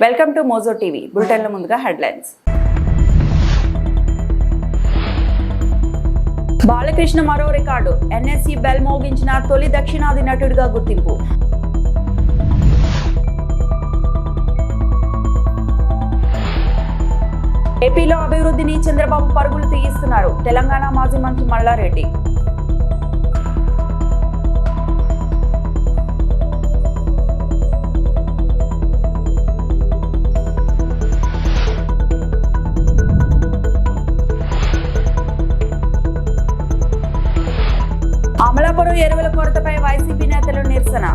Welcome to Mojo TV. బులెటిన్ల ముందుగా headlines. Balakrishna మరో రికార్డు. ఎన్ఎస్సి బెల్ మోగించిన తొలి దక్షిణాది నటుడిగా గుర్తింపు. ఏపీలో అభివృద్ధిని చంద్రబాబు పరుగులు తీయిస్తున్నారు. తెలంగాణ మాజీ మంత్రి మల్లారెడ్డి. అమలాపురం ఎరువుల కొరతపై వైసీపీ నేతలు నిరసన.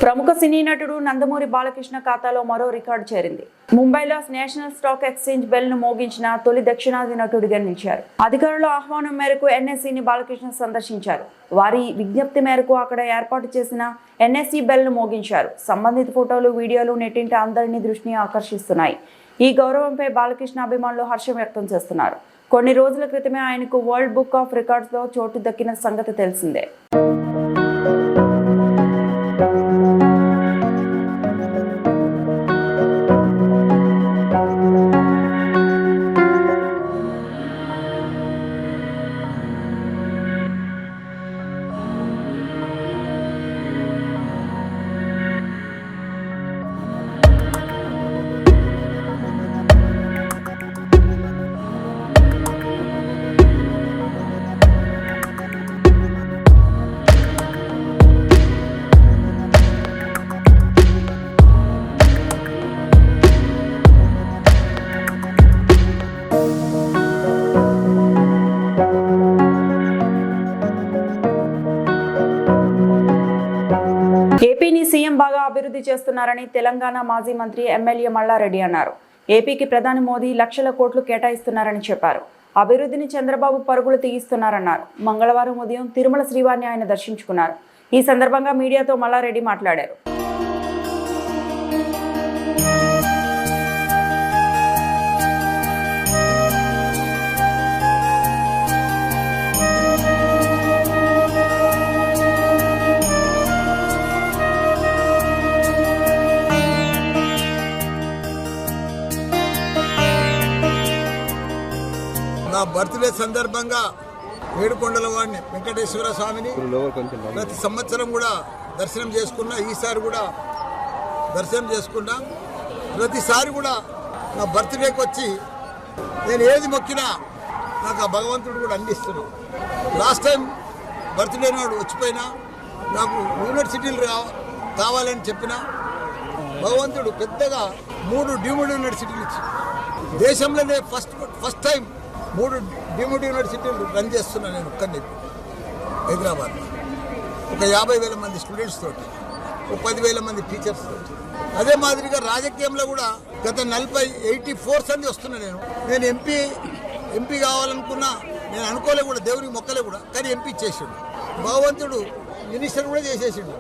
ప్రముఖ సినీ నటుడు నందమూరి బాలకృష్ణ ఖాతాలో మరో రికార్డు చేరింది. ముంబైలో నేషనల్ స్టాక్ ఎక్స్చేంజ్ బెల్ ను మోగించిన తొలి దక్షిణాది నటుడిగా నిలిచారు. అధికారుల ఆహ్వానం మేరకు ఎన్ఎస్సిని బాలకృష్ణ సందర్శించారు. వారి విజ్ఞప్తి మేరకు అక్కడ ఏర్పాటు చేసిన ఎన్ఎస్సి బెల్ ను మోగించారు. సంబంధిత ఫోటోలు, వీడియోలు నెట్టింట అందరినీ దృష్టిని ఆకర్షిస్తున్నాయి. ఈ గౌరవంపై బాలకృష్ణ అభిమానులు హర్షం వ్యక్తం చేస్తున్నారు. కొన్ని రోజుల క్రితమే ఆయనకు వరల్డ్ బుక్ ఆఫ్ రికార్డ్స్ లో చోటు దక్కిన సంగతి తెలిసిందే. ఏపీని సీఎం బాగా అభివృద్ధి చేస్తున్నారని తెలంగాణ మాజీ మంత్రి ఎమ్మెల్యే మల్లారెడ్డి అన్నారు. ఏపీకి ప్రధాని మోదీ లక్షల కోట్లు కేటాయిస్తున్నారని చెప్పారు. అభివృద్ధిని చంద్రబాబు పరుగులు తీయిస్తున్నారన్నారు. మంగళవారం ఉదయం తిరుమల శ్రీవారిని ఆయన దర్శించుకున్నారు. ఈ సందర్భంగా మీడియాతో మల్లారెడ్డి మాట్లాడారు. నా బర్త్డే సందర్భంగా ఏడుకొండల వాడిని వెంకటేశ్వర స్వామిని ప్రతి సంవత్సరం కూడా దర్శనం చేసుకున్నా. ఈసారి కూడా దర్శనం చేసుకున్నా. ప్రతిసారి కూడా నా బర్త్డేకి వచ్చి నేను ఏది మొక్కినా నాకు ఆ భగవంతుడు కూడా అందిస్తున్నాను. లాస్ట్ టైం బర్త్డే నాడు వచ్చిపోయినా నాకు యూనివర్సిటీలు కావాలని చెప్పిన భగవంతుడు పెద్దగా 3 డీమ్డ్ యూనివర్సిటీలు ఇచ్చి దేశంలోనే ఫస్ట్ టైం 3 డీమ్డ్ యూనివర్సిటీలు రన్ చేస్తున్నా నేను ఒక్కడిని హైదరాబాద్లో. ఒక 50,000 మంది స్టూడెంట్స్ తోటి, ఒక 10,000 మంది టీచర్స్ తోటి. అదే మాదిరిగా రాజకీయంలో కూడా గత 84 సంది వస్తున్నా నేను ఎంపీ కావాలనుకున్నా. నేను అనుకోలే కూడా, దేవునికి మొక్కలే కూడా, కానీ ఎంపీ చేసిండు భగవంతుడు. మినిస్టర్ కూడా చేసేసిండు,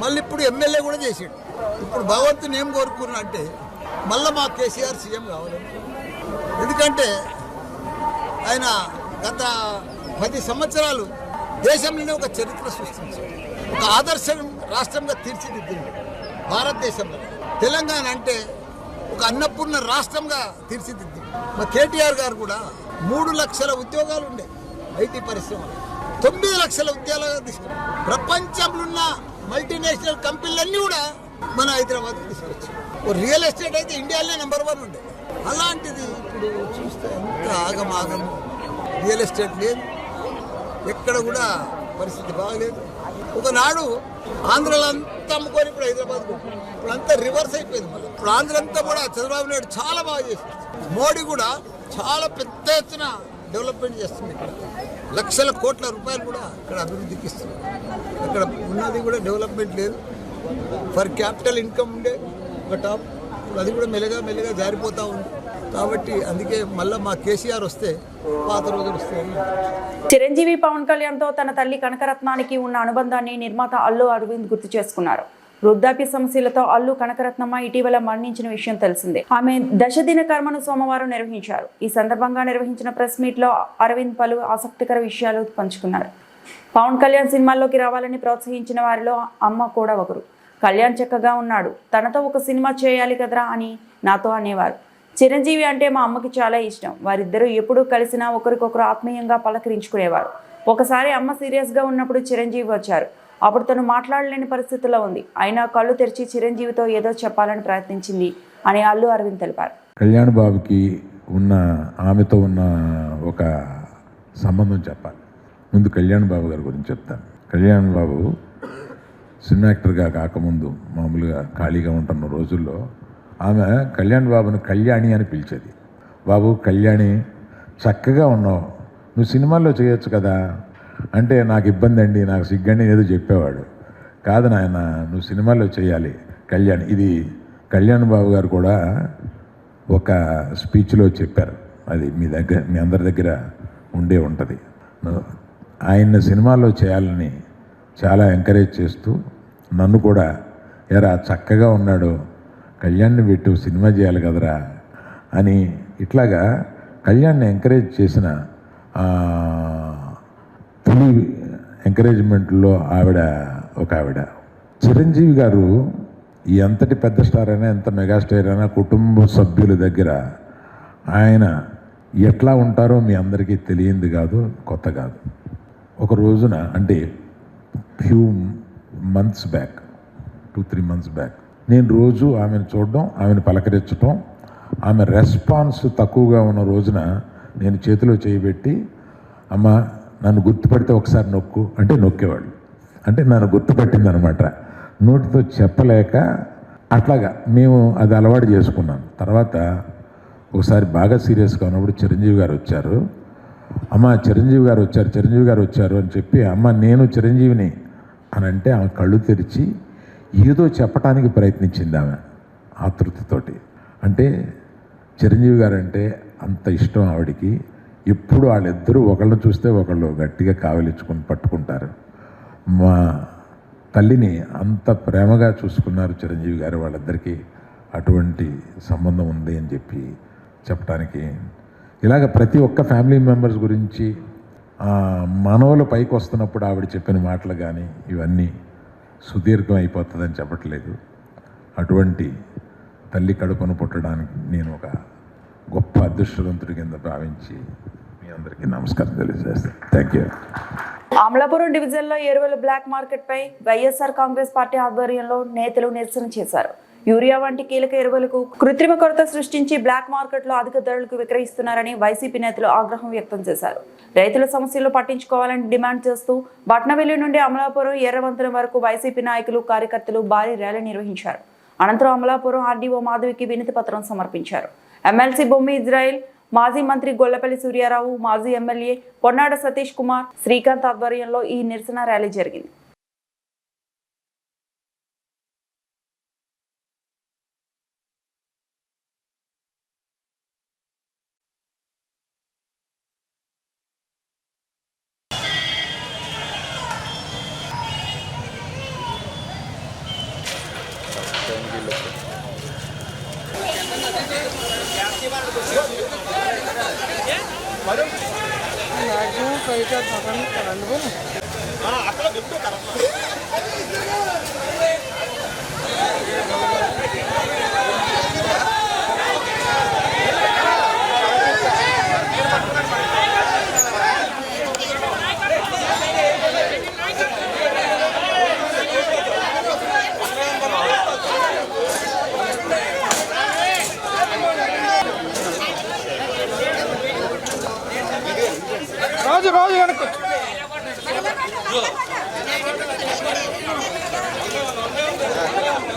మళ్ళీ ఇప్పుడు ఎమ్మెల్యే కూడా చేసిండు. ఇప్పుడు భగవంతుని ఏం కోరుకున్నా అంటే మళ్ళీ మా కేసీఆర్ సీఎం కావాలని. ఎందుకంటే ఆయన గత 10 సంవత్సరాలు దేశంలోనే ఒక చరిత్ర సృష్టించారు. ఒక ఆదర్శ రాష్ట్రంగా తీర్చిదిద్దింది భారతదేశంలో. తెలంగాణ అంటే ఒక అన్నపూర్ణ రాష్ట్రంగా తీర్చిదిద్దింది. మా కేటీఆర్ గారు కూడా 3 లక్షల ఉద్యోగాలు ఉండే ఐటీ పరిశ్రమలు, 9 లక్షల ఉద్యోగాలు తీసుకున్నారు. ప్రపంచంలో ఉన్న మల్టీనేషనల్ కంపెనీలన్నీ కూడా మన హైదరాబాద్కి తీసుకొచ్చారు. రియల్ ఎస్టేట్ అయితే ఇండియాలోనే నంబర్ 1 ఉండే. అలాంటిది ఇప్పుడు చూస్తే ఎంత ఆగమాగము. రియల్ ఎస్టేట్ లేదు, ఎక్కడ కూడా పరిస్థితి బాగలేదు. ఒకనాడు ఆంధ్రలో అంతా అమ్ముకొని ఇప్పుడు హైదరాబాద్ ఇప్పుడు అంతా రివర్స్ అయిపోయింది. మళ్ళీ ఇప్పుడు ఆంధ్ర అంతా కూడా చంద్రబాబు నాయుడు చాలా బాగా చేస్తుంది. మోడీ కూడా చాలా పెద్ద ఎత్తున డెవలప్మెంట్ చేస్తుంది. ఇక్కడ లక్షల కోట్ల రూపాయలు కూడా ఇక్కడ అభివృద్ధికి ఇస్తుంది. ఇక్కడ ఉన్నది కూడా డెవలప్మెంట్ లేదు. ఫర్ క్యాపిటల్ ఇన్కమ్ ఉండే ఒక టాప్, అది కూడా మెల్లగా జారిపోతూ ఉంది. కాబట్టి అందుకే మళ్ళీ మా కేసీఆర్ వస్తే పాత రోజులు వస్తాయని. చిరంజీవి పవన్ కళ్యాణ్తో తన తల్లి కనకరత్నానికి ఉన్న అనుబంధాన్ని నిర్మాత అల్లు అరవింద్ గుర్తు చేసుకున్నారు. వృద్ధాప్య సమస్యలతో అల్లు కనకరత్నమ్మ ఇటీవల మరణించిన విషయం తెలిసిందే. ఆమె దశదిన కర్మను సోమవారం నిర్వహించారు. ఈ సందర్భంగా నిర్వహించిన ప్రెస్ మీట్ లో అరవింద్ పలు ఆసక్తికర విషయాలు పంచుకున్నారు. పవన్ కళ్యాణ్ సినిమాల్లోకి రావాలని ప్రోత్సహించిన వారిలో అమ్మ కూడా ఒకరు. కళ్యాణ్ చక్కగా ఉన్నాడు, తనతో ఒక సినిమా చేయాలి కదరా అని నాతో అనేవారు. చిరంజీవి అంటే మా అమ్మకి చాలా ఇష్టం. వారిద్దరూ ఎప్పుడూ కలిసినా ఒకరికొకరు ఆత్మీయంగా పలకరించుకునేవారు. ఒకసారి అమ్మ సీరియస్గా ఉన్నప్పుడు చిరంజీవి వచ్చారు. అప్పుడు తను మాట్లాడలేని పరిస్థితిలో ఉంది. అయినా కళ్ళు తెరిచి చిరంజీవితో ఏదో చెప్పాలని ప్రయత్నించింది అని అల్లు అరవింద్ తెలిపారు. కళ్యాణ్ బాబుకి ఆమెతో ఉన్న ఒక సంబంధం చెప్పాలి. ముందు కళ్యాణ్ బాబు గారి గురించి చెప్తాను. కళ్యాణ్ బాబు సినిమా యాక్టర్గా కాకముందు మామూలుగా ఖాళీగా ఉంటున్న రోజుల్లో ఆమె కళ్యాణ్ బాబుని కళ్యాణి అని పిలిచేది. బాబు కళ్యాణి చక్కగా ఉన్నావు, నువ్వు సినిమాల్లో చేయొచ్చు కదా అంటే నాకు ఇబ్బంది అండి, నాకు సిగ్గండి ఏదో చెప్పేవాడు. కాదు నాయన, నువ్వు సినిమాల్లో చేయాలి కళ్యాణ్. ఇది కళ్యాణ్ బాబు గారు కూడా ఒక స్పీచ్లో చెప్పారు. అది మీ అందరి దగ్గర ఉండే ఉంటుంది. ఆయన సినిమాల్లో చేయాలని చాలా ఎంకరేజ్ చేస్తూ నన్ను కూడా ఎరా చక్కగా ఉన్నాడు, కళ్యాణ్ని పెట్టు సినిమా చేయాలి కదరా అని ఇట్లాగా కళ్యాణ్ని ఎంకరేజ్ చేసిన తొలి ఎంకరేజ్మెంట్లో ఆవిడ. చిరంజీవి గారు ఎంతటి పెద్ద స్టార్ అయినా, ఎంత మెగాస్టార్ అయినా కుటుంబ సభ్యుల దగ్గర ఆయన ఎట్లా ఉంటారో మీ అందరికీ తెలియంది కాదు, కొత్త కాదు. ఒక రోజున అంటే few months back, 2-3 months back నేను రోజు ఆమెను చూడడం, ఆమెను పలకరించడం, ఆమె రెస్పాన్స్ తక్కువగా ఉన్న రోజున నేను చేతిలో చేయబెట్టి అమ్మ నన్ను గుర్తుపడితే ఒకసారి నొక్కు అంటే నొక్కేవాళ్ళు. అంటే నన్ను గుర్తుపట్టింది అనమాట, నోటితో చెప్పలేక. అట్లాగా మేము అది అలవాటు చేసుకున్నాను. తర్వాత ఒకసారి బాగా సీరియస్గా ఉన్నప్పుడు చిరంజీవి గారు వచ్చారు. అమ్మ చిరంజీవి గారు వచ్చారు అని చెప్పి అమ్మ నేను చిరంజీవిని అని అంటే ఆమె కళ్ళు తెరిచి ఏదో చెప్పడానికి ప్రయత్నించింది ఆమె ఆతృతతోటి. అంటే చిరంజీవి గారు అంటే అంత ఇష్టం ఆవిడికి. ఎప్పుడు వాళ్ళిద్దరూ ఒకళ్ళని చూస్తే ఒకళ్ళు గట్టిగా కావలించుకొని పట్టుకుంటారు. మా తల్లిని అంత ప్రేమగా చూసుకున్నారు చిరంజీవి గారు. వాళ్ళిద్దరికీ అటువంటి సంబంధం ఉంది అని చెప్పి చెప్పడానికి. ఇలాగ ప్రతి ఒక్క ఫ్యామిలీ మెంబర్స్ గురించి మనవలు పైకి వస్తున్నప్పుడు ఆవిడ చెప్పిన మాటలు కానీ ఇవన్నీ సుదీర్ఘం అయిపోతుందని చెప్పట్లేదు. అటువంటి తల్లి కడుపును పుట్టడానికి నేను ఒక గొప్ప అదృష్టవంతుడి కింద భావించి మీ అందరికీ నమస్కారం తెలియజేస్తాను. Thank you. అమలాపురం డివిజన్లో ఎరువుల బ్లాక్ మార్కెట్ పై వైఎస్ఆర్ కాంగ్రెస్ పార్టీ ఆధ్వర్యంలో నేతలు నిరసన చేశారు. యూరియా వంటి కీలక ఎరువులకు కృత్రిమ కొరత సృష్టించి బ్లాక్ మార్కెట్లో అధిక ధరలకు విక్రయిస్తున్నారని వైసీపీ నేతలు ఆగ్రహం వ్యక్తం చేశారు. రైతుల సమస్యలు పట్టించుకోవాలని డిమాండ్ చేస్తూ బట్నవెల్లి నుండి అమలాపురం ఎర్రవంతెన వరకు వైసీపీ నాయకులు కార్యకర్తలు భారీ ర్యాలీ నిర్వహించారు. అనంతరం అమలాపురం ఆర్డీఓ మాధవికి వినతి పత్రం సమర్పించారు. ఎమ్మెల్సీ బొమ్మి ఇజ్రాయిల్, మాజీ మంత్రి గొల్లపల్లి సూర్యారావు, మాజీ ఎమ్మెల్యే పొన్నాడ సతీష్ కుమార్, శ్రీకాంత్ ఆధ్వర్యంలో ఈ నిరసన ర్యాలీ జరిగింది.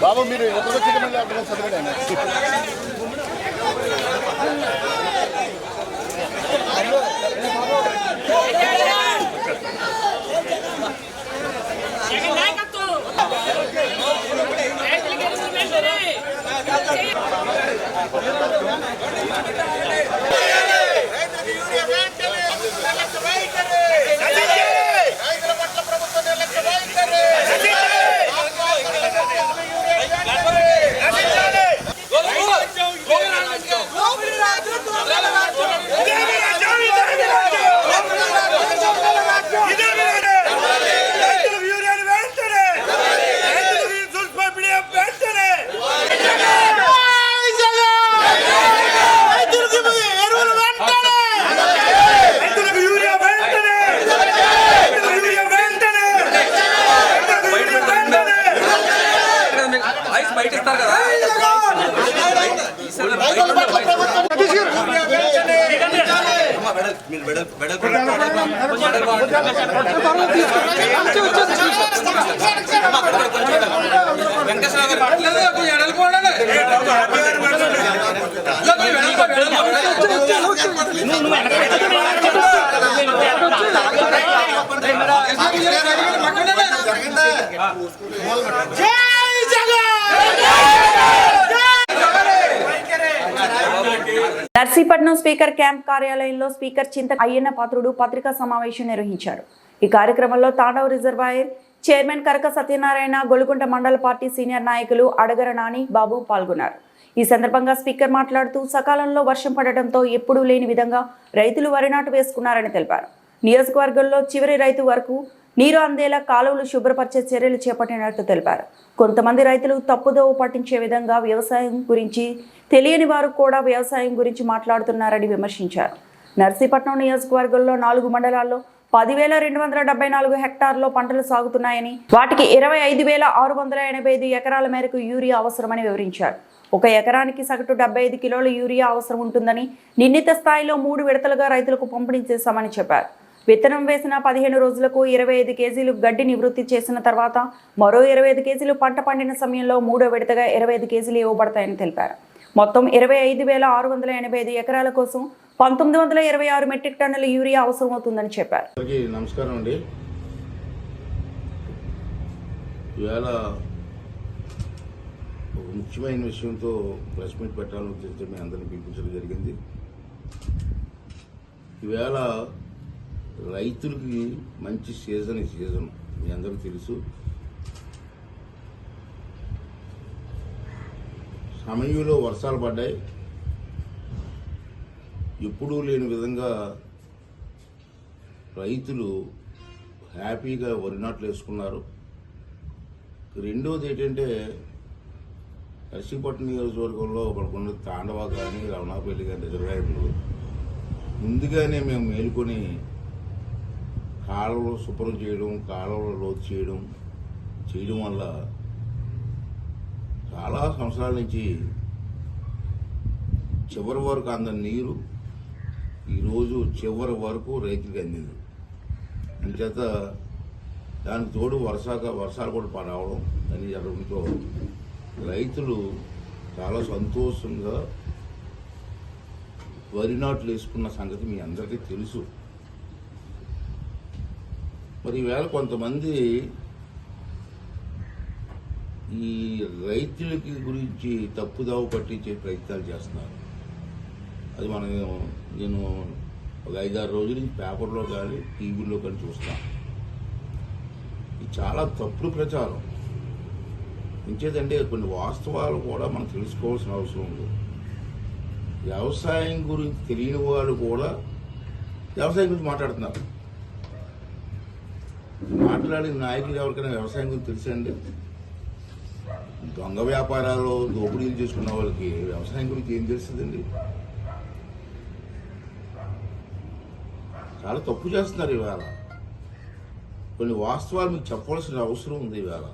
బాబు మీరు ఎప్పుడు చదవడం రైతుల పట్ల ప్రభుత్వం నిర్లక్ష్య వైఖరి నర్సీపట్నం స్పీకర్ క్యాంప్ కార్యాలయంలో స్పీకర్ చింత అయ్యన్న పాత్రుడు పత్రికా సమావేశం నిర్వహించారు. ఈ కార్యక్రమంలో తాండవ రిజర్వాయర్ చైర్మన్ కరక సత్యనారాయణ, గొలుగుంట మండల పార్టీ సీనియర్ నాయకులు అడగర నాని, బాబు పాల్గొన్నారు. ఈ సందర్భంగా స్పీకర్ మాట్లాడుతూ సకాలంలో వర్షం పడటంతో ఎప్పుడూ లేని విధంగా రైతులు వరి నాటు వేసుకున్నారని తెలిపారు. నియోజకవర్గంలో చివరి రైతు వరకు నీరు అందేలా కాలువలు శుభ్రపరిచే చర్యలు చేపట్టినట్టు తెలిపారు. కొంతమంది రైతులు తప్పుదోవ పట్టించే విధంగా వ్యవసాయం గురించి తెలియని వారు కూడా వ్యవసాయం గురించి మాట్లాడుతున్నారని విమర్శించారు. నర్సీపట్నం నియోజకవర్గంలో 4 మండలాల్లో 10,274 హెక్టార్లో పంటలు సాగుతున్నాయని, వాటికి 25,685 ఎకరాల మేరకు యూరియా అవసరమని వివరించారు. 1 ఎకరానికి సగటు 75 కిలోల యూరియా అవసరం ఉంటుందని, నిర్ణీత స్థాయిలో 3 విడతలుగా రైతులకు పంపిణీ చేశామని చెప్పారు. విత్తనం వేసిన 15 రోజులకు 25 కేజీలు గడ్డి నివృత్తి చేసిన తర్వాత మరో 25 కేజీలు పంట పండిన సమయంలో 3వ విడతగా 25 కేజీలు ఇవ్వబడతాయని తెలిపారు. మొత్తం 25,685 ఎకరాల కోసం 1926 మెట్రిక్ టన్నుల యూరియా అవసరమవుతుందని చెప్పారు. నమస్కారం అండి. ఇవాళ ఒక ముఖ్యమైన విషయంతో ప్రెస్ మీట్ పెట్టాలని ఉద్దేశించి మీ అందరినీ పిలిపించడం జరిగింది. ఈవేళ రైతులకి మంచి సీజన్ మీ అందరికీ తెలుసు. సమయంలో వర్షాలు పడ్డాయి. ఎప్పుడూ లేని విధంగా రైతులు హ్యాపీగా వరి నాట్లు వేసుకున్నారు. రెండోది ఏంటంటే నర్సీపట్నం నియోజకవర్గంలో మనకున్న తాండవ కానీ రమణాపల్లి కానీ రిజర్వాయర్లు ముందుగానే మేము మేలుకొని కాలువలు శుభ్రం చేయడం, కాలువలు లోతు చేయడం వల్ల చాలా సంవత్సరాల నుంచి చివరి వరకు అందని నీరు ఈరోజు చివరి వరకు రైతులకు అందింది. అందుచేత దానికి తోడు వర్షాలు కూడా రావడం అని జరగడంతో రైతులు చాలా సంతోషంగా వరి నాట్లు వేసుకున్న సంగతి మీ అందరికీ తెలుసు. మరి ఈవేళ కొంతమంది ఈ రైతులకి గురించి తప్పుదావ పట్టించే ప్రయత్నాలు చేస్తున్నారు. అది నేను ఒక 5-6 రోజుల నుంచి పేపర్లో కానీ టీవీలో కానీ చూస్తాను. ఇది చాలా తప్పుడు ప్రచారం. ఇంకేదంటే కొన్ని వాస్తవాలు కూడా మనం తెలుసుకోవాల్సిన అవసరం ఉంది. వ్యవసాయం గురించి తెలియని వాళ్ళు కూడా వ్యవసాయం గురించి మాట్లాడుతున్నారు. మాట్లాడిన నాయకులు ఎవరికైనా వ్యవసాయం గురించి తెలుసండి? దొంగ వ్యాపారాలు దోపిడీలు చేసుకున్న వాళ్ళకి వ్యవసాయం గురించి ఏం తెలుస్తుందండి? చాలా తప్పు చేస్తున్నారు ఇవాళ. కొన్ని వాస్తవాలు మీకు చెప్పవలసిన అవసరం ఉంది. ఇవాళ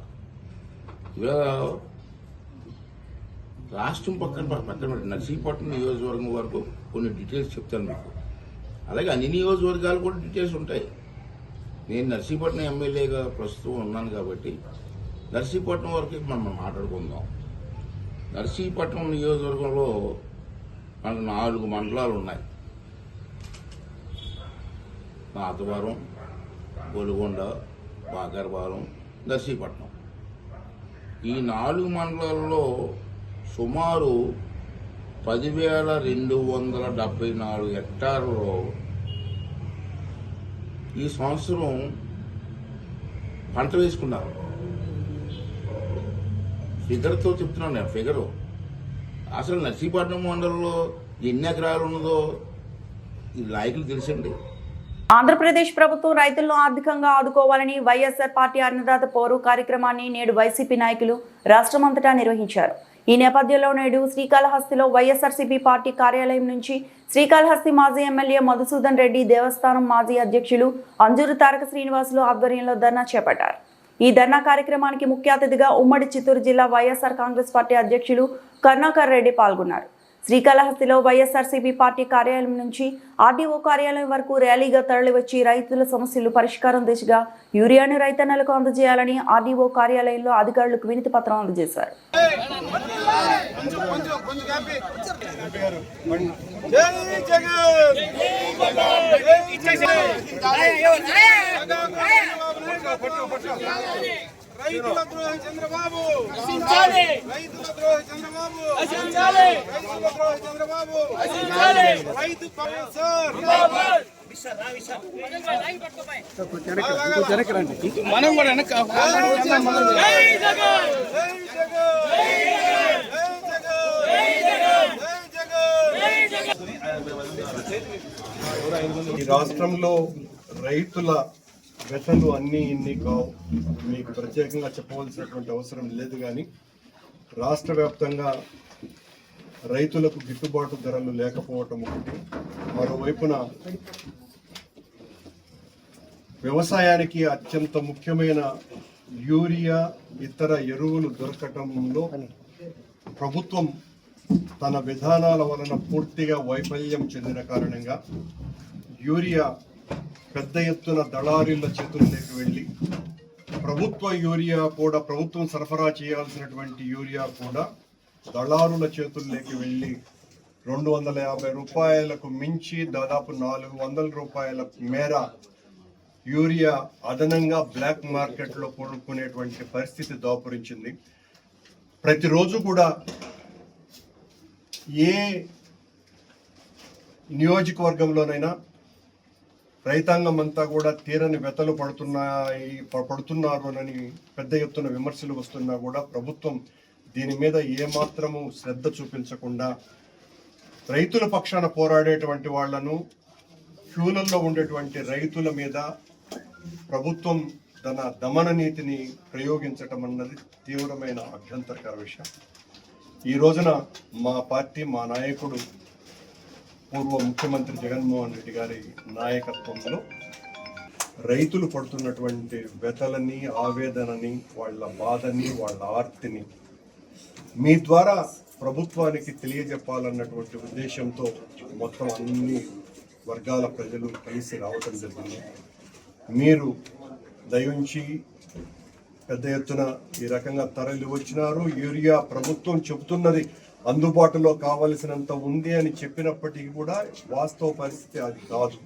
రాష్ట్రం పక్కన నర్సీపట్నం నియోజకవర్గం వరకు కొన్ని డీటెయిల్స్ చెప్తాను మీకు. అలాగే అన్ని నియోజకవర్గాలు కూడా డీటెయిల్స్ ఉంటాయి. నేను నర్సీపట్నం ఎమ్మెల్యేగా ప్రస్తుతం ఉన్నాను కాబట్టి నర్సీపట్నం వరకు మనం మాట్లాడుకుందాం. నర్సీపట్నం నియోజకవర్గంలో మనకు 4 మండలాలు ఉన్నాయి. నాతవరం, గొలుగొండ, బాగర్పాలెం, నర్సీపట్నం. ఈ 4 మండలాల్లో సుమారు 10,274 హెక్టార్లలో ఈ సంవత్సరం పంట వేసుకున్నారు. ఫిగర్తో చెప్తున్నాను నేను, ఫిగరు. అసలు నర్సీపట్నం మండలంలో ఎన్ని ఎకరాలు ఉన్నదో ఈ నాయకులు తెలుసండి. ఆంధ్రప్రదేశ్ ప్రభుత్వం రైతులను ఆర్థికంగా ఆదుకోవాలని వైఎస్ఆర్ పార్టీ అన్నదాత పోరు కార్యక్రమాన్ని నేడు వైసీపీ నాయకులు రాష్ట్రమంతటా నిర్వహించారు. ఈ నేపథ్యంలో నేడు శ్రీకాళహస్తిలో వైఎస్ఆర్సీపీ పార్టీ కార్యాలయం నుంచి శ్రీకాళహస్తి మాజీ ఎమ్మెల్యే మధుసూదన్ రెడ్డి, దేవస్థానం మాజీ అధ్యక్షులు అంజూరు తారక శ్రీనివాసులు ఆధ్వర్యంలో ధర్నా చేపట్టారు. ఈ ధర్నా కార్యక్రమానికి ముఖ్య అతిథిగా ఉమ్మడి చిత్తూరు జిల్లా వైఎస్ఆర్ కాంగ్రెస్ పార్టీ అధ్యక్షులు కరుణాకర్ రెడ్డి పాల్గొన్నారు. శ్రీకాళహస్తిలో వైఎస్ఆర్సీపీ పార్టీ కార్యాలయం నుంచి ఆర్డీఓ కార్యాలయం వరకు ర్యాలీగా తరలివచ్చి రైతుల సమస్యలు పరిష్కారం దిశగా యూరియాను రైతన్నలకు అందజేయాలని ఆర్డీఓ కార్యాలయంలో అధికారులకు వినతి పత్రం అందజేశారు. రైతుల ద్రోహి చంద్రబాబు రక్షించాలి. రైతుల ద్రోహి చంద్రబాబు రక్షించాలి. రైతుల ద్రోహి చంద్రబాబు రక్షించాలి. రైతు సార్ మనం కూడా వెనక ఈ రాష్ట్రంలో రైతుల వ్యతలు అన్నీ ఇన్ని కావు, మీకు ప్రత్యేకంగా చెప్పవలసినటువంటి అవసరం లేదు. కానీ రాష్ట్ర వ్యాప్తంగా రైతులకు గిట్టుబాటు ధరలు లేకపోవటం ఒకటి, మరోవైపున వ్యవసాయానికి అత్యంత ముఖ్యమైన యూరియా ఇతర ఎరువులు దొరకటంలో ప్రభుత్వం తన విధానాల వలన పూర్తిగా వైఫల్యం చెందిన కారణంగా యూరియా పెద్ద ఎత్తున దళారీల చేతుల్లోకి వెళ్ళి ప్రభుత్వ యూరియా కూడా, ప్రభుత్వం సరఫరా చేయాల్సినటువంటి యూరియా కూడా దళారుల చేతుల్లోకి వెళ్ళి 250 రూపాయలకు మించి దాదాపు 400 రూపాయల మేర యూరియా అదనంగా బ్లాక్ మార్కెట్లో కొనుక్కునేటువంటి పరిస్థితి దాపురించింది. ప్రతిరోజు కూడా ఏ నియోజకవర్గంలోనైనా రైతాంగం అంతా కూడా తీరని వ్యతలు పడుతున్నారోనని పెద్ద ఎత్తున విమర్శలు వస్తున్నా కూడా ప్రభుత్వం దీని మీద ఏమాత్రము శ్రద్ధ చూపించకుండా రైతుల పక్షాన పోరాడేటువంటి వాళ్లను, క్యూలల్లో ఉండేటువంటి రైతుల మీద ప్రభుత్వం తన దమన నీతిని ప్రయోగించటం అన్నది తీవ్రమైన అభ్యంతరకర విషయం. ఈ రోజున మా పార్టీ, మా నాయకుడు పూర్వ ముఖ్యమంత్రి జగన్మోహన్ రెడ్డి గారి నాయకత్వంలో రైతులు పడుతున్నటువంటి వ్యతలని, ఆవేదనని, వాళ్ళ బాధని, వాళ్ళ ఆర్తిని మీ ద్వారా ప్రభుత్వానికి తెలియజెప్పాలన్నటువంటి ఉద్దేశంతో మొత్తం అన్ని వర్గాల ప్రజలు కలిసి రావటం జరిగింది. మీరు దయించి పెద్ద ఎత్తున ఈ రకంగా తరలి వచ్చినారు. యూరియా ప్రభుత్వం చెబుతున్నది అందుబాటులో కావలసినంత ఉంది అని చెప్పినప్పటికీ కూడా వాస్తవ పరిస్థితి అది కాదు.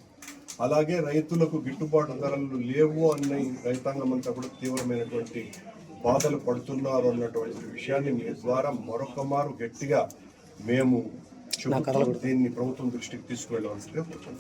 అలాగే రైతులకు గిట్టుబాటు ధరలు లేవు అన్న రైతాంగం అంతా కూడా తీవ్రమైనటువంటి బాధలు పడుతున్నారు అన్నటువంటి విషయాన్ని మీ ద్వారా మరొక మారు గట్టిగా మేము చెబుతూ దీన్ని ప్రభుత్వం దృష్టికి తీసుకువెళ్ళవలసిందిగా కోరుతున్నాం.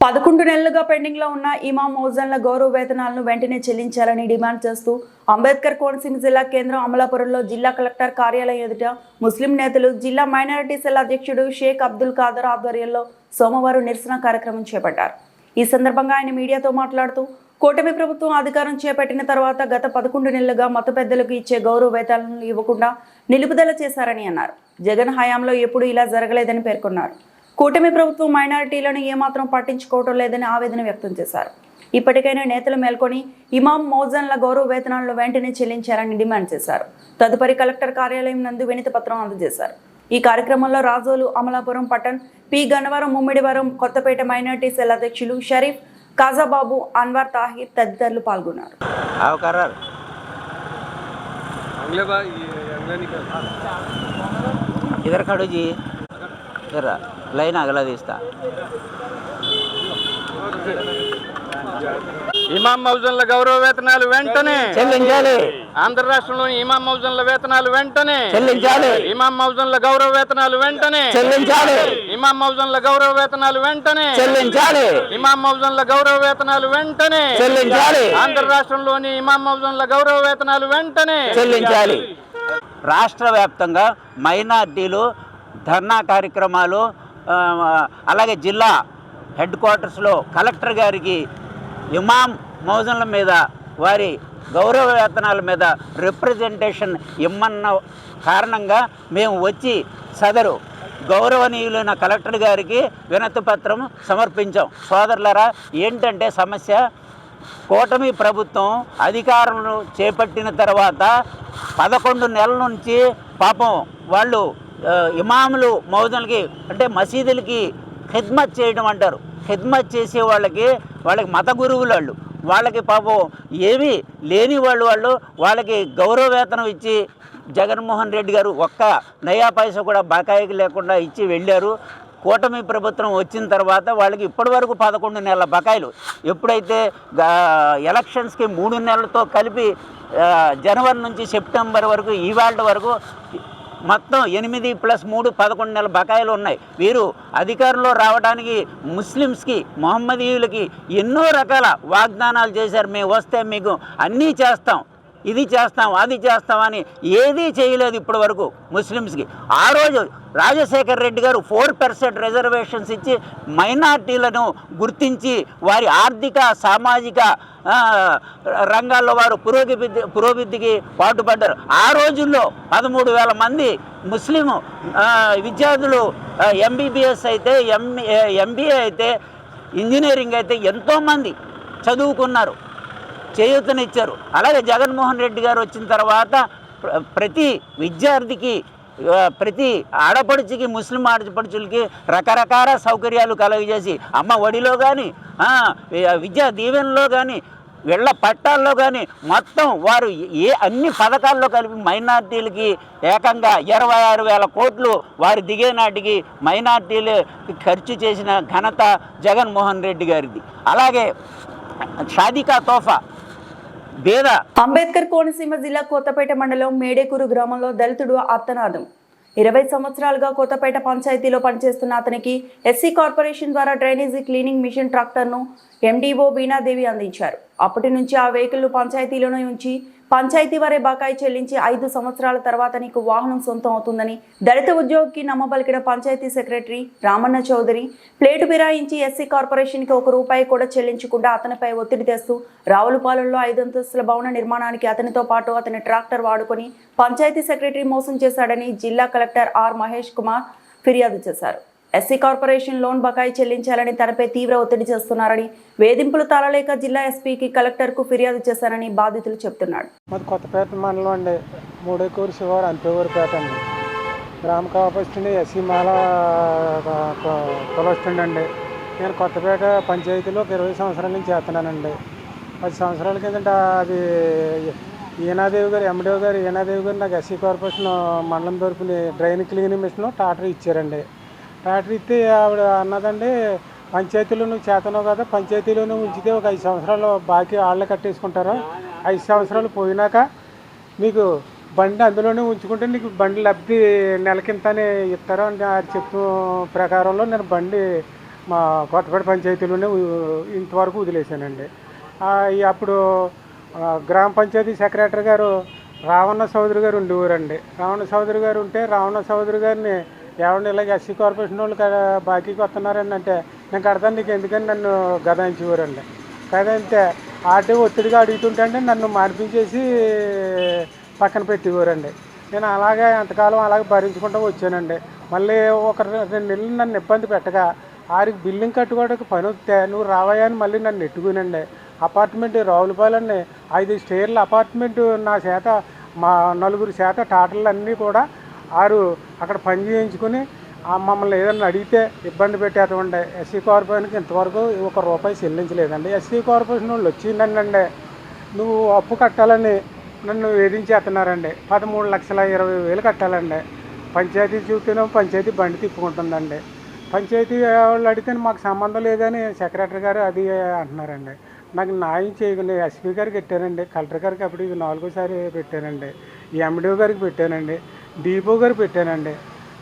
11 నెలలుగా పెండింగ్ లో ఉన్న ఇమాం మౌజన్ల గౌరవ వేతనాలను వెంటనే చెల్లించాలని డిమాండ్ చేస్తూ అంబేద్కర్ కోనసీమ జిల్లా కేంద్రం అమలాపురంలో జిల్లా కలెక్టర్ కార్యాలయం ఎదుట ముస్లిం నేతలు, జిల్లా మైనారిటీ సెల్ అధ్యక్షుడు షేక్ అబ్దుల్ ఖాదర్ ఆధ్వర్యంలో సోమవారం నిరసన కార్యక్రమం చేపట్టారు. ఈ సందర్భంగా ఆయన మీడియాతో మాట్లాడుతూ కూటమి ప్రభుత్వం అధికారం చేపట్టిన తర్వాత గత 11 నెలలుగా మత పెద్దలకు ఇచ్చే గౌరవ వేతనాలను ఇవ్వకుండా నిలుపుదల చేశారని అన్నారు. జగన్ హయాంలో ఎప్పుడూ ఇలా జరగలేదని పేర్కొన్నారు. కూటమి ప్రభుత్వం మైనారిటీలను ఏమాత్రం పట్టించుకోవటం లేదని ఆవేదన వ్యక్తం చేశారు. ఇప్పటికైనా నేతలు మేల్కొని ఇమాం మౌజన్ల గౌరవ వేతనాలను వెంటనే చెల్లించారని డిమాండ్ చేశారు. తదుపరి కలెక్టర్ కార్యాలయం నందు వినతి పత్రం అందజేశారు. ఈ కార్యక్రమంలో రాజోలు, అమలాపురం పట్టణ్, P Gannavaram, Mummidivaram, Kothapeta minority cell అధ్యక్షులు షరీఫ్, కాజాబాబు, అన్వర్, తాహిర్ తదితరులు పాల్గొన్నారు. లైన్ అగలదీస్తా. ఇమాం మౌజన్ల గౌరవ వేతనాలు వెంటనే చెల్లించాలి. ఆంధ్ర రాష్ట్రంలోని ఇమాం మౌజన్ల వేతనాలు వెంటనే చెల్లించాలి. ఇమాం మౌజన్ల గౌరవ వేతనాలు వెంటనే చెల్లించాలి. ఇమాం మౌజన్ల గౌరవ వేతనాలు వెంటనే చెల్లించాలి. ఇమాం మౌజన్ల గౌరవ వేతనాలు వెంటనే చెల్లించాలి. ఆంధ్ర రాష్ట్రంలోని ఇమాం మౌజన్ల గౌరవ వేతనాలు వెంటనే చెల్లించాలి. రాష్ట్ర వ్యాప్తంగా మైనార్టీలు ధర్నా కార్యక్రమాలు, అలాగే జిల్లా హెడ్ క్వార్టర్స్లో కలెక్టర్ గారికి ఇమాం మౌజన్ల మీద, వారి గౌరవ వేతనాల మీద రిప్రజెంటేషన్ ఇమ్మన్న కారణంగా మేము వచ్చి సదరు గౌరవనీయులైన కలెక్టర్ గారికి వినతి పత్రం సమర్పించాం. సోదరులారా, ఏంటంటే సమస్య, కూటమి ప్రభుత్వం అధికారంలో చేపట్టిన తర్వాత 11 నెలల నుంచి పాపం వాళ్ళు ఇమాములు మౌజన్లకి అంటే మసీదులకి ఖిద్మత్ చేయడం అంటారు. ఖిద్మత్ చేసే వాళ్ళకి మత గురువులు వాళ్ళకి పాపం ఏమీ లేని వాళ్ళకి గౌరవ వేతనం ఇచ్చి జగన్మోహన్ రెడ్డి గారు ఒక్క నయా పైసా కూడా బకాయికి లేకుండా ఇచ్చి వెళ్ళారు. కూటమి ప్రభుత్వం వచ్చిన తర్వాత వాళ్ళకి ఇప్పటివరకు 11 నెలల బకాయిలు, ఎప్పుడైతే ఎలక్షన్స్కి 3 నెలలతో కలిపి జనవరి నుంచి సెప్టెంబర్ వరకు ఇవాళ వరకు మొత్తం 8+3 11 నెలల బకాయిలు ఉన్నాయి. వీరు అధికారంలో రావడానికి ముస్లిమ్స్కి మొహమ్మదీయులకి ఎన్నో రకాల వాగ్దానాలు చేశారు. మేము వస్తే మీకు అన్నీ చేస్తాం, ఇది చేస్తాం, అది చేస్తామని ఏదీ చేయలేదు ఇప్పటి వరకు ముస్లిమ్స్కి. ఆ రోజు రాజశేఖర్ రెడ్డి గారు 4% రిజర్వేషన్స్ ఇచ్చి మైనార్టీలను గుర్తించి వారి ఆర్థిక సామాజిక రంగాల్లో వారు పురోభివృద్ధికి పాటుపడ్డారు. ఆ రోజుల్లో 13,000 మంది ముస్లిం విద్యార్థులు MBBS అయితే MBA అయితే ఇంజనీరింగ్ అయితే ఎంతోమంది చదువుకున్నారు, చేయూతనిచ్చారు. అలాగే జగన్మోహన్ రెడ్డి గారు వచ్చిన తర్వాత ప్రతి విద్యార్థికి ప్రతి ఆడపడుచుకి ముస్లిం ఆడపడుచులకి రకరకాల సౌకర్యాలు కలుగజేసి అమ్మ ఒడిలో కానీ విద్యా దీవెనలో కానీ వీళ్ళ పట్టాల్లో కానీ మొత్తం వారు అన్ని పథకాల్లో కలిపి మైనార్టీలకి ఏకంగా 26,000 కోట్లు వారు దిగే నాటికి మైనార్టీలు ఖర్చు చేసిన ఘనత జగన్మోహన్ రెడ్డి గారిది. అలాగే షాదీకా తోఫా పేద అంబేద్కర్ కోనసీమ జిల్లా కొత్తపేట మండలం మేడేకూరు గ్రామంలో దళితుడు అత్తనాదం 20 సంవత్సరాలుగా కొత్తపేట పంచాయతీలో పనిచేస్తున్న అతనికి ఎస్సీ కార్పొరేషన్ ద్వారా డ్రైనేజీ క్లీనింగ్ మిషన్ ట్రాక్టర్ను MDO బీనాదేవి అందించారు. అప్పటి నుంచి ఆ వెహికల్ను పంచాయతీలోనే ఉంచి పంచాయతీ వారే బకాయి చెల్లించి 5 సంవత్సరాల తర్వాత నీకు వాహనం సొంతం అవుతుందని దళిత ఉద్యోగికి నమ్మబలికిన పంచాయతీ సెక్రటరీ రామన్న చౌదరి ప్లేటు ఫిరాయించి ఎస్సీ కార్పొరేషన్కి ₹1 కూడా చెల్లించకుండా అతనిపై ఒత్తిడి తెస్తూ రావులపాలెంలో 5 అంతస్తుల భవన నిర్మాణానికి అతనితో పాటు అతని ట్రాక్టర్ వాడుకొని పంచాయతీ సెక్రటరీ మోసం చేశాడని జిల్లా కలెక్టర్ ఆర్ మహేష్ కుమార్ ఫిర్యాదు చేశారు. ఎస్సీ కార్పొరేషన్ లోన్ బకాయి చెల్లించాలని తనపై తీవ్ర ఒత్తిడి చేస్తున్నారని, వేధింపులు తాళలేక జిల్లా ఎస్పీకి కలెక్టర్కు ఫిర్యాదు చేశారని బాధితులు చెప్తున్నాడు. మాది కొత్తపేట మండలం అండి, మూడేకూరు శివారు అంతేవరపేట అండి. గ్రామ కాపస్టుని ఎస్సీ మాల తొలస్తుండండి. నేను కొత్తపేట పంచాయతీలో 20 సంవత్సరాల నుంచి చేస్తున్నానండి. 10 సంవత్సరాల కిందట అది ఈనాదేవి గారు MDO గారు ఈనాదేవి గారు నాకు ఎస్సీ కార్పొరేషన్ మండలం తరపుని డ్రైన్ క్లీనింగ్ మిషన్ ట్రాక్టర్ ఇచ్చారండి. ట్రాక్టర్ ఇస్తే ఆవిడ అన్నదండి, పంచాయతీలో నువ్వు చేతనావు కదా, పంచాయతీలోనే ఉంచితే ఒక 5 సంవత్సరాలు బాకీ వాళ్ళే కట్టేసుకుంటారు, 5 సంవత్సరాలు పోయినాక నీకు బండి అందులోనే ఉంచుకుంటే నీకు బండి లబ్ధి నెలకింతనే ఇస్తారు అని చెప్పిన ప్రకారంలో నేను బండి మా కొత్తపేట పంచాయతీలోనే ఇంతవరకు వదిలేశానండి. అప్పుడు గ్రామ పంచాయతీ సెక్రటరీ గారు రావణ చౌదరి గారు ఉండేవారండి. రావణ చౌదరి గారు ఉంటే రావణ చౌదరి గారిని ఏమన్నా ఇలాగ ఎస్సీ కార్పొరేషన్ వాళ్ళు బాకీకి వస్తున్నారని అంటే నేను కడతాను నీకు ఎందుకని నన్ను గదాయించేవారండి. గదాయితే ఆర్టీ ఒత్తిడిగా అడుగుతుంటే నన్ను మార్పించేసి పక్కన పెట్టేవారండి. నేను అలాగే ఎంతకాలం అలాగే భరించుకుంటూ వచ్చానండి. మళ్ళీ ఒక 2 నెలలు నన్ను ఇబ్బంది పెట్టగా ఆరికి బిల్డింగ్ కట్టుకోవడానికి పని వస్తే నువ్వు రావయ్యా అని మళ్ళీ నన్ను నెట్టుకునండి. అపార్ట్మెంట్ రావులపాలెంని 5 స్టేర్ల అపార్ట్మెంట్ నా చేత మా 4 చేత టాటర్లు అన్నీ కూడా 6 అక్కడ పని చేయించుకుని మమ్మల్ని ఏదైనా అడిగితే ఇబ్బంది పెట్టేటువంటి ఎస్సీ కార్పొరేషన్కి ఇంతవరకు ₹1 చెల్లించలేదండి. ఎస్సీ కార్పొరేషన్ వాళ్ళు వచ్చిందండి, నువ్వు అప్పు కట్టాలని నన్ను వేధించేస్తున్నారండి. 13,20,000 కట్టాలండి. పంచాయతీ చూస్తేనే పంచాయతీ బండి తిప్పుకుంటుందండి. పంచాయతీ వాళ్ళు అడిగితే మాకు సంబంధం లేదని సెక్రటరీ గారు అది అంటున్నారండి. నాకు న్యాయం చేయకుండా ఎస్పీ గారికి పెట్టానండి, కలెక్టర్ గారికి అప్పుడు ఇది 4వసారి పెట్టానండి, MDO గారికి పెట్టానండి, DPO గారు పెట్టానండి.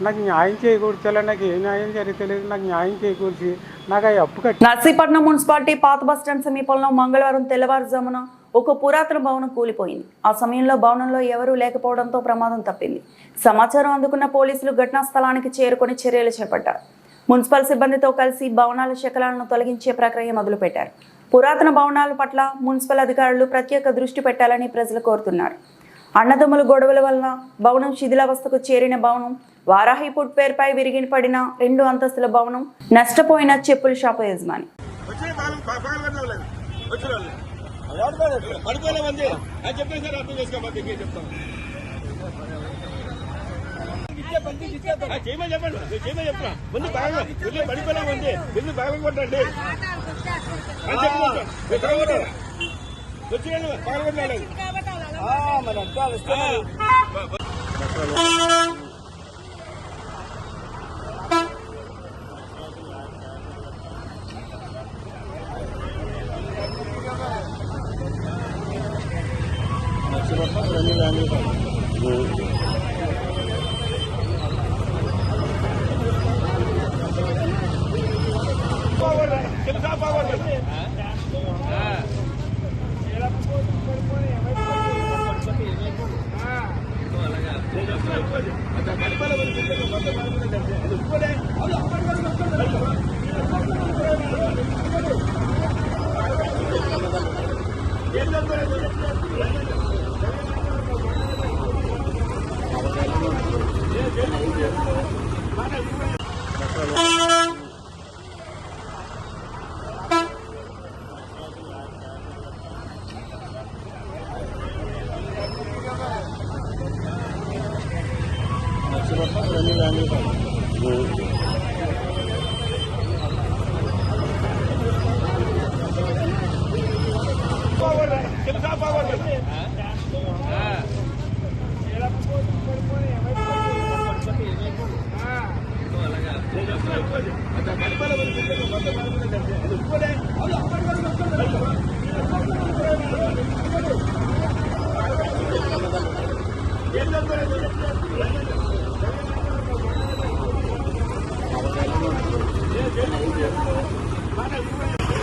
నాకు న్యాయం చేకూర్చాలని నాకు ఏ న్యాయం జరుగుతలేదు. నాకు న్యాయం చేకూర్చి నాకు ఆ అప్పు కట్టి. నర్సీపట్నం మున్సిపాలిటీ పాత బస్టాండ్ సమీపంలో మంగళవారం తెల్లవారుజామున ఒక పురాతన భవనం కూలిపోయింది. ఆ సమయంలో భవనంలో ఎవరూ లేకపోవడంతో ప్రమాదం తప్పింది. సమాచారం అందుకున్న పోలీసులు ఘటనా స్థలానికి చేరుకొని చర్యలు చేపట్టారు. మున్సిపల్ సిబ్బందితో కలిసి భవనాల శకలాలను తొలగించే ప్రక్రియ మొదలుపెట్టారు. పురాతన భవనాల పట్ల మున్సిపల్ అధికారులు ప్రత్యేక దృష్టి పెట్టాలని ప్రజలు కోరుతున్నారు. అన్నదమ్ముల గొడవల వలన భవనం శిథిలావస్థకు చేరిన భవనం, వారాహి ఫుడ్ పేరుపై విరిగి పడిన 2 అంతస్తుల భవనం, నష్టపోయిన చెప్పుల షాపు యజమాని. పడిపోలే ఉంది అని చెప్పేసి సార్ అర్థం చేసుకోవాలి ఇంకేం చెప్తాను చేయమని చెప్పండి చేయమని చెప్తున్నా ముందు బాగా బిల్లు పడిపోలే ఉంది బిల్లు బాగా కొట్టండి అని చెప్పుకుంటాను వచ్చి బాగా కొట్టాలి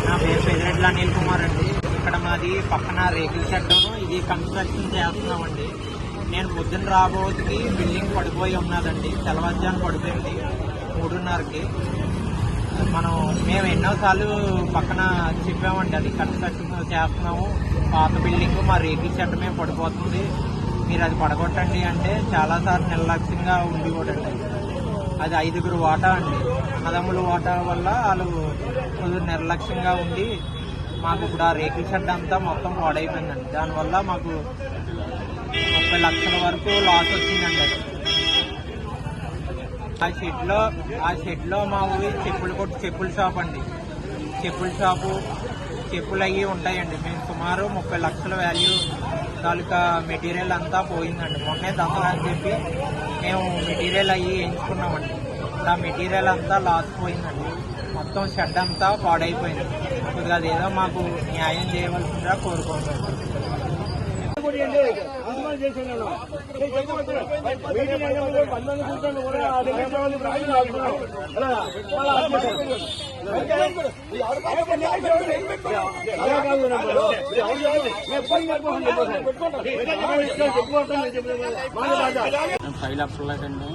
నా పేరు పెద్దిరెడ్డి అనిల్ కుమార్ అండి. ఇక్కడ మాది పక్కన రేకుల షెడ్డును ఇది కన్స్ట్రక్షన్ చేస్తున్నామండి. నేను పొద్దున్న రాబోతుకి బిల్డింగ్ పడిపోయి ఉన్నదండి. తెల్లవారుజామున పడిపోయింది 3:30కి. మేము ఎన్నోసార్లు పక్కన చెప్పామండి, అది కన్స్ట్రక్షన్ చేస్తున్నాము, పాత బిల్డింగ్ మా రేకుల షెడ్ మేము పడిపోతుంది, మీరు అది పడగొట్టండి అంటే చాలాసార్లు నిర్లక్ష్యంగా ఉండి కూడా అది 5గురు వాటా అండి. అన్నదమ్ముల వాటా వల్ల వాళ్ళు కొంచెం నిర్లక్ష్యంగా ఉండి మాకు ఇప్పుడు ఆ రేకుల షెడ్ అంతా మొత్తం పాడైపోయిందండి. దానివల్ల మాకు 30 లక్షల వరకు లాస్ వచ్చిందండి. ఆ షెడ్లో మా ఊరి చెప్పుల షాప్ అండి. చెప్పులు అవి ఉంటాయండి. మేము సుమారు 30 లక్షల వాల్యూ తాలూకా మెటీరియల్ అంతా పోయిందండి. మొన్నే దసరా అని చెప్పి మేము మెటీరియల్ అవి ఎంచుకున్నామండి. ఆ మెటీరియల్ అంతా లాస్ పోయిందండి. మొత్తం షెడ్ అంతా పాడైపోయింది. కొద్దిగా అదేదో మాకు న్యాయం చేయవలసిందిగా కోరుకుంటున్నాం. శైలాపురండి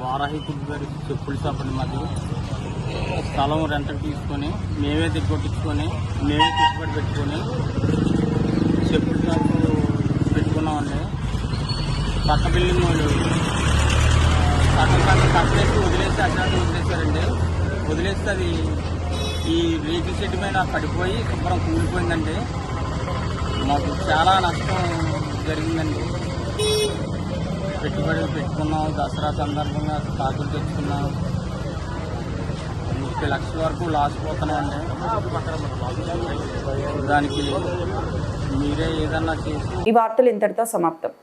వారాహి కుడ్ గారి చెప్పుల షాప్ అండి మాది. స్థలం రెంట్కి తీసుకొని మేమే దిగ్గొట్టించుకొని మేమే పెట్టుబడి పెట్టుకొని చెప్పుల షాప్ పెట్టుకున్నామండి. పక్క బిల్డింగ్ వాళ్ళు సగం కట్టేసి వదిలేసి అడ్డాన్ని వదిలేశారండి. వదిలేస్తే అది ఈ రేకుల షెడ్ మీద పడిపోయి శుభ్రం కూలిపోయిందండి. మాకు చాలా నష్టం జరిగిందండి. పెట్టుబడి పెట్టుకున్నాం, దసరా సందర్భంగా కాకులు తెచ్చుకున్నాం, 30 లక్షల వరకు లాస్ పోతున్నామండి. దానికి మీరే ఏదన్నా చేసి ఈ వార్తలు ఇంతటితో సమాప్తం.